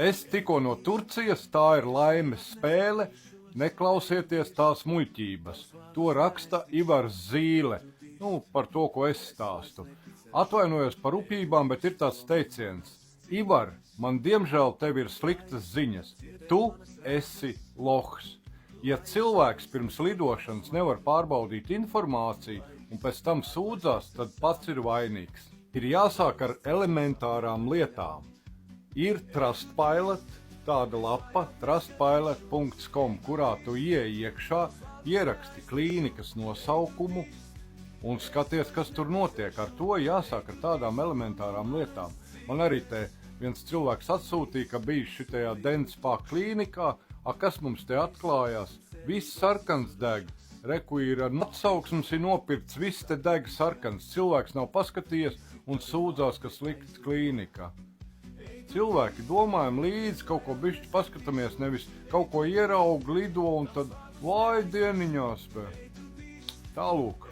Es tikko no Turcijas, tā ir laimes spēle, neklausieties tās muļķības. To raksta Ivars Zīle, par to, ko es stāstu. Atvainojos par upībām, bet ir tāds teiciens. Ivar, man diemžēl tev ir sliktas ziņas. Tu esi lohs. Ja cilvēks pirms lidošanas nevar pārbaudīt informāciju un pēc tam sūdzās, tad pats ir vainīgs. Ir jāsāk ar elementārām lietām. Ir Trustpilot, tāda lapa, trustpilot.com, kurā tu ieej iekšā, ieraksti klīnikas nosaukumu un skaties, kas tur notiek. Ar to jāsāk ar tādām elementārām lietām. Man arī te viens cilvēks atsūtīja, ka bija šitajā Dentspā klīnikā, kas mums te atklājās? Viss sarkans deg. Reku ir atsauksmes, ir nopirkts, viss te deg sarkans. Cilvēks nav paskatījies un sūdzās, ka slikts klīnikā. Cilvēki domājam līdzi, kaut ko bišķi paskatāmies, nevis kaut ko ieraug, lido un tad vai dieniņās. Tālūk.